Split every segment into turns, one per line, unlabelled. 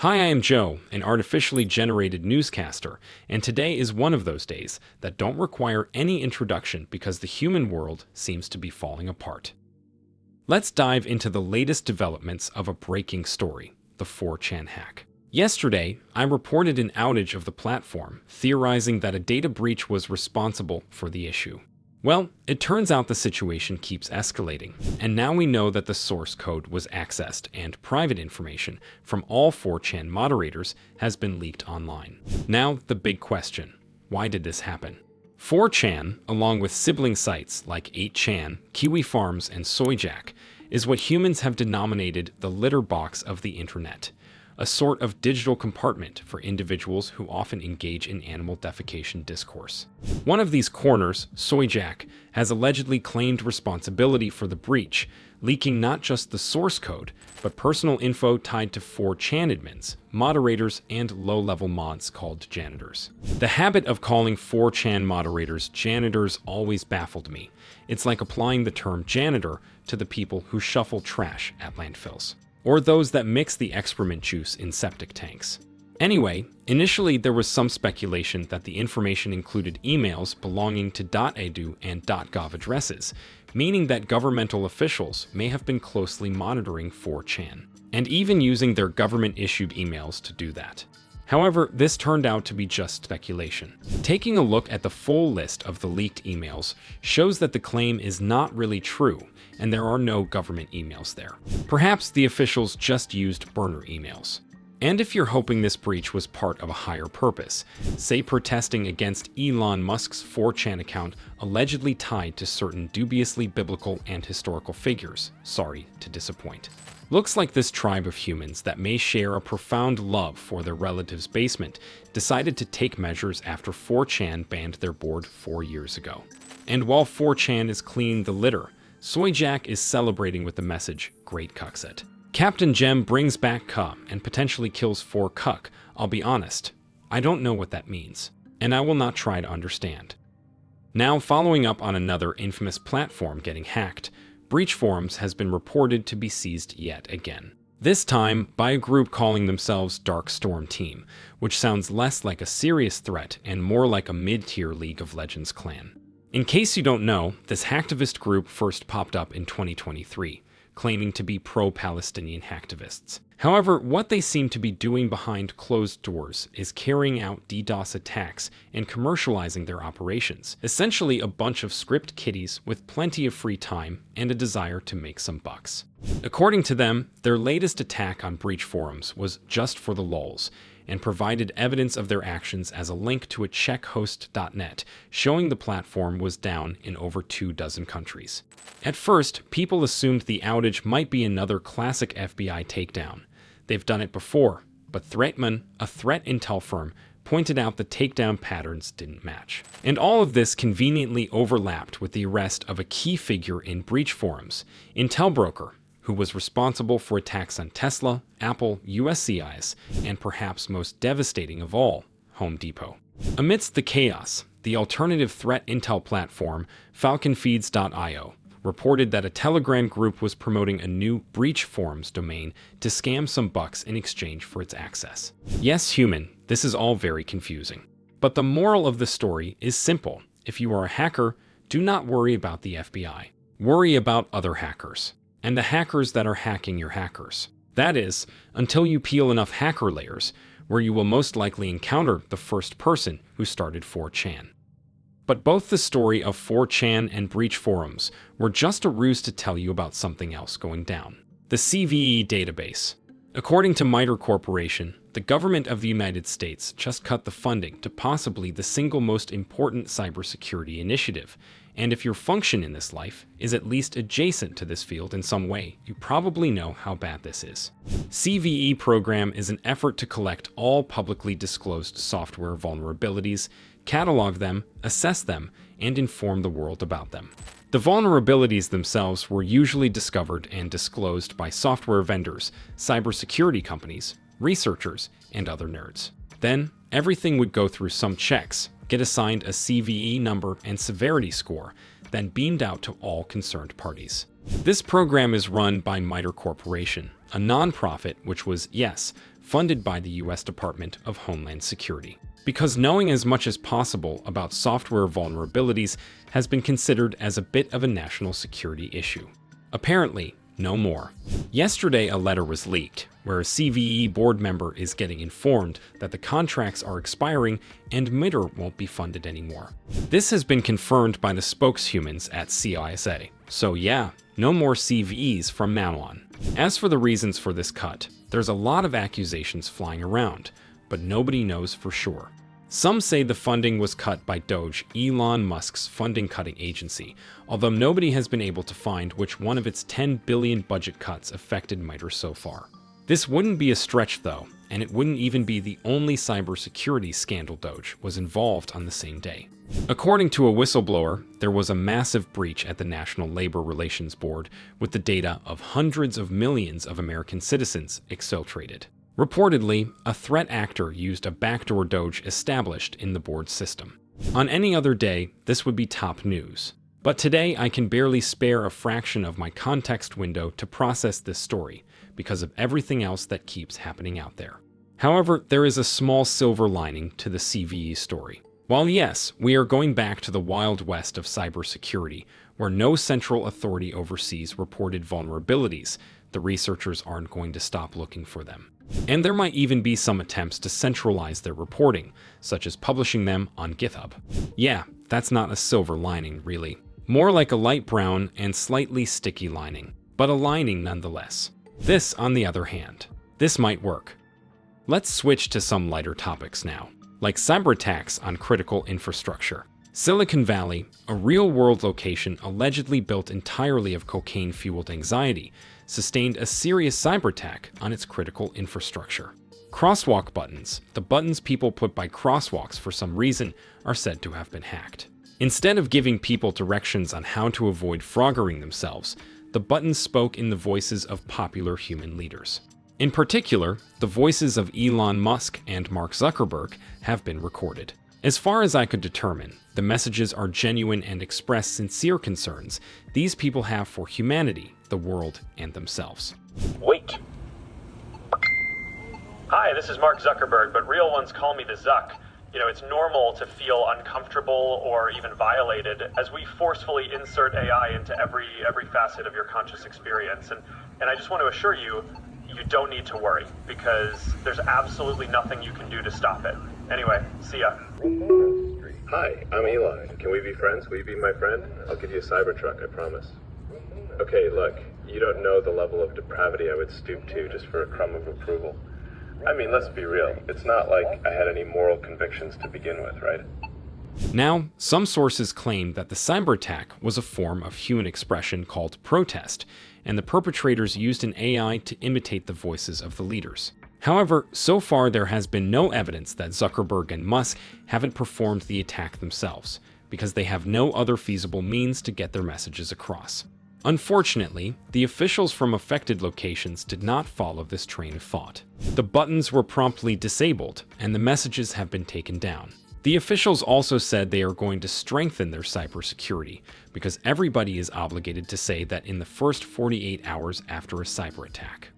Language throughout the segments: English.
Hi, I am Joe, an artificially generated newscaster, and today is one of those days that don't require any introduction because the human world seems to be falling apart. Let's dive into the latest developments of a breaking story, the 4chan hack. Yesterday, I reported an outage of the platform, theorizing that a data breach was responsible for the issue. Well, it turns out the situation keeps escalating, and now we know that the source code was accessed and private information from all 4chan moderators has been leaked online. Now, the big question: why did this happen? 4chan, along with sibling sites like 8chan, KiwiFarms, and Soyjack, is what humans have denominated the litter box of the internet, a sort of digital compartment for individuals who often engage in animal defecation discourse. One of these corners, Soyjack, has allegedly claimed responsibility for the breach, leaking not just the source code, but personal info tied to 4chan admins, moderators, and low-level mods called janitors. The habit of calling 4chan moderators janitors always baffled me. It's like applying the term janitor to the people who shuffle trash at landfills, or those that mix the excrement juice in septic tanks. Anyway, initially there was some speculation that the information included emails belonging to .edu and .gov addresses, meaning that governmental officials may have been closely monitoring 4chan, and even using their government-issued emails to do that. However, this turned out to be just speculation. Taking a look at the full list of the leaked emails shows that the claim is not really true, and there are no government emails there. Perhaps the officials just used burner emails. And if you're hoping this breach was part of a higher purpose, say protesting against Elon Musk's 4chan account allegedly tied to certain dubiously biblical and historical figures, sorry to disappoint. Looks like this tribe of humans that may share a profound love for their relative's basement decided to take measures after 4chan banned their board 4 years ago. And while 4chan is cleaning the litter, Soyjack is celebrating with the message, "Great Cuckset." Captain Gem brings back Cuh and potentially kills 4Cuck. I'll be honest, I don't know what that means, and I will not try to understand. Now, following up on another infamous platform getting hacked, BreachForums has been reported to be seized yet again. This time by a group calling themselves Dark Storm Team, which sounds less like a serious threat and more like a mid-tier League of Legends clan. In case you don't know, this hacktivist group first popped up in 2023, claiming to be pro-Palestinian hacktivists. However, what they seem to be doing behind closed doors is carrying out DDoS attacks and commercializing their operations, essentially a bunch of script kiddies with plenty of free time and a desire to make some bucks. According to them, their latest attack on BreachForums was just for the lulz, and provided evidence of their actions as a link to a checkhost.net, showing the platform was down in over 24 countries. At first, people assumed the outage might be another classic FBI takedown. They've done it before, but Threatman, a threat intel firm, pointed out the takedown patterns didn't match. And all of this conveniently overlapped with the arrest of a key figure in BreachForums, Intel Broker, who was responsible for attacks on Tesla, Apple, USCIS, and perhaps most devastating of all, Home Depot. Amidst the chaos, the alternative threat intel platform, FalconFeeds.io, reported that a Telegram group was promoting a new BreachForums domain to scam some bucks in exchange for its access. Yes, human, this is all very confusing. But the moral of the story is simple. If you are a hacker, do not worry about the FBI. Worry about other hackers, and the hackers that are hacking your hackers. That is, until you peel enough hacker layers, where you will most likely encounter the first person who started 4chan. But both the story of 4chan and BreachForums were just a ruse to tell you about something else going down. The CVE database. According to MITRE Corporation, the government of the United States just cut the funding to possibly the single most important cybersecurity initiative, and if your function in this life is at least adjacent to this field in some way, you probably know how bad this is. CVE program is an effort to collect all publicly disclosed software vulnerabilities, catalog them, assess them, and inform the world about them. The vulnerabilities themselves were usually discovered and disclosed by software vendors, cybersecurity companies, researchers, and other nerds. Then, everything would go through some checks, get assigned a CVE number and severity score, then beamed out to all concerned parties. This program is run by MITRE Corporation, a nonprofit which was, yes, funded by the US Department of Homeland Security. Because knowing as much as possible about software vulnerabilities has been considered as a bit of a national security issue. Apparently, no more. Yesterday, a letter was leaked where a CVE board member is getting informed that the contracts are expiring and MITRE won't be funded anymore. This has been confirmed by the spokeshumans at CISA. So yeah, no more CVEs from now on. As for the reasons for this cut, there's a lot of accusations flying around, but nobody knows for sure. Some say the funding was cut by Doge, Elon Musk's funding-cutting agency, although nobody has been able to find which one of its $10 billion budget cuts affected MITRE so far. This wouldn't be a stretch though, and it wouldn't even be the only cybersecurity scandal Doge was involved on the same day. According to a whistleblower, there was a massive breach at the National Labor Relations Board with the data of hundreds of millions of American citizens exfiltrated. Reportedly, a threat actor used a backdoor Doge established in the board system. On any other day, this would be top news. But today, I can barely spare a fraction of my context window to process this story because of everything else that keeps happening out there. However, there is a small silver lining to the CVE story. While yes, we are going back to the Wild West of cybersecurity, where no central authority oversees reported vulnerabilities, the researchers aren't going to stop looking for them. And there might even be some attempts to centralize their reporting, such as publishing them on GitHub. Yeah, that's not a silver lining, really. More like a light brown and slightly sticky lining, but a lining nonetheless. This, on the other hand, this might work. Let's switch to some lighter topics now, like cyber attacks on critical infrastructure. Silicon Valley, a real-world location allegedly built entirely of cocaine-fueled anxiety, sustained a serious cyber attack on its critical infrastructure. Crosswalk buttons, the buttons people put by crosswalks for some reason, are said to have been hacked. Instead of giving people directions on how to avoid froggering themselves, the buttons spoke in the voices of popular human leaders. In particular, the voices of Elon Musk and Mark Zuckerberg have been recorded. As far as I could determine, the messages are genuine and express sincere concerns these people have for humanity, the world, and themselves.
Wait. Hi, this is Mark Zuckerberg, but real ones call me the Zuck. You know, it's normal to feel uncomfortable or even violated as we forcefully insert AI into every facet of your conscious experience. And I just want to assure you, you don't need to worry, because there's absolutely nothing you can do to stop it. Anyway, see ya.
Hi, I'm Eli. Can we be friends? Will you be my friend? I'll give you a Cybertruck, I promise. Okay, look, you don't know the level of depravity I would stoop to just for a crumb of approval. I mean, let's be real. It's not like I had any moral convictions to begin with, right?
Now, some sources claim that the cyber attack was a form of human expression called protest, and the perpetrators used an AI to imitate the voices of the leaders. However, so far there has been no evidence that Zuckerberg and Musk haven't performed the attack themselves, because they have no other feasible means to get their messages across. Unfortunately, the officials from affected locations did not follow this train of thought. The buttons were promptly disabled, and the messages have been taken down. The officials also said they are going to strengthen their cybersecurity, because everybody is obligated to say that in the first 48 hours after a cyber attack.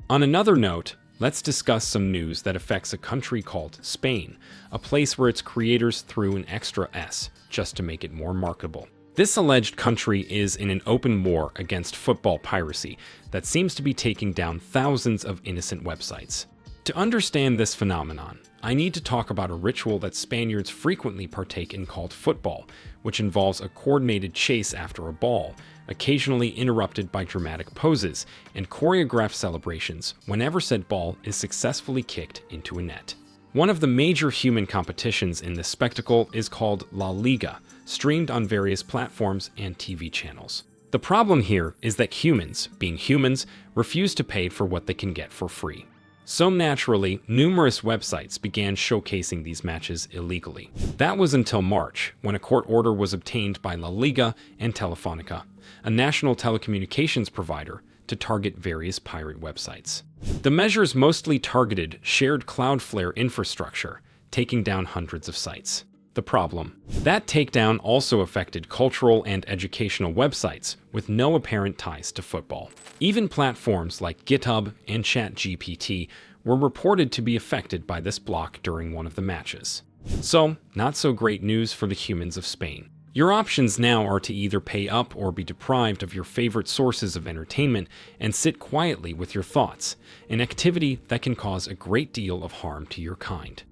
On another note, let's discuss some news that affects a country called Spain, a place where its creators threw an extra S just to make it more marketable. This alleged country is in an open war against football piracy that seems to be taking down thousands of innocent websites. To understand this phenomenon, I need to talk about a ritual that Spaniards frequently partake in called football, which involves a coordinated chase after a ball, occasionally interrupted by dramatic poses and choreographed celebrations whenever said ball is successfully kicked into a net. One of the major human competitions in this spectacle is called La Liga, streamed on various platforms and TV channels. The problem here is that humans, being humans, refuse to pay for what they can get for free. So naturally, numerous websites began showcasing these matches illegally. That was until March, when a court order was obtained by La Liga and Telefonica, a national telecommunications provider, to target various pirate websites. The measures mostly targeted shared Cloudflare infrastructure, taking down hundreds of sites. The problem: that takedown also affected cultural and educational websites with no apparent ties to football. Even platforms like GitHub and ChatGPT, were reported to be affected by this block during one of the matches. So, not so great news for the humans of Spain. Your options now are to either pay up or be deprived of your favorite sources of entertainment and sit quietly with your thoughts, an activity that can cause a great deal of harm to your kind.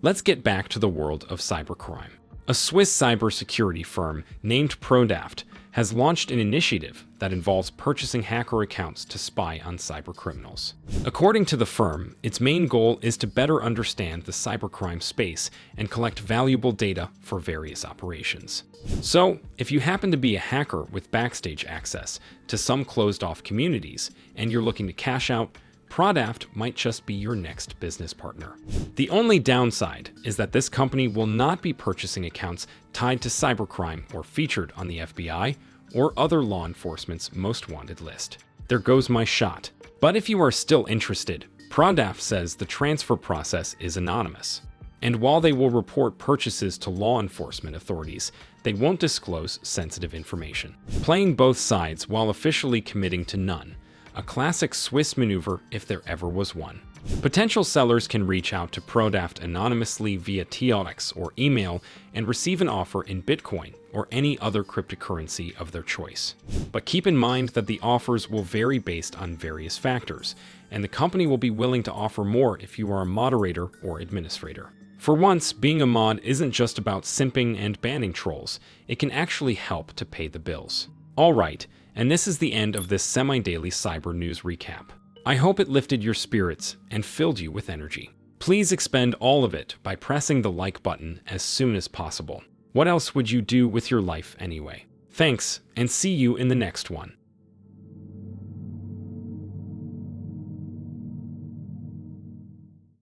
Let's get back to the world of cybercrime. A Swiss cybersecurity firm named Prodaft has launched an initiative that involves purchasing hacker accounts to spy on cybercriminals. According to the firm, its main goal is to better understand the cybercrime space and collect valuable data for various operations. So, if you happen to be a hacker with backstage access to some closed-off communities and you're looking to cash out, Prodaft might just be your next business partner. The only downside is that this company will not be purchasing accounts tied to cybercrime or featured on the FBI or other law enforcement's most wanted list. There goes my shot. But if you are still interested, Prodaft says the transfer process is anonymous. And while they will report purchases to law enforcement authorities, they won't disclose sensitive information. Playing both sides while officially committing to none. A classic Swiss maneuver if there ever was one. Potential sellers can reach out to Prodaft anonymously via TLX or email and receive an offer in Bitcoin or any other cryptocurrency of their choice. But keep in mind that the offers will vary based on various factors, and the company will be willing to offer more if you are a moderator or administrator. For once, being a mod isn't just about simping and banning trolls. It can actually help to pay the bills. All right. And this is the end of this semi-daily cyber news recap. I hope it lifted your spirits and filled you with energy. Please expend all of it by pressing the like button as soon as possible. What else would you do with your life anyway? Thanks, and see you in the next one.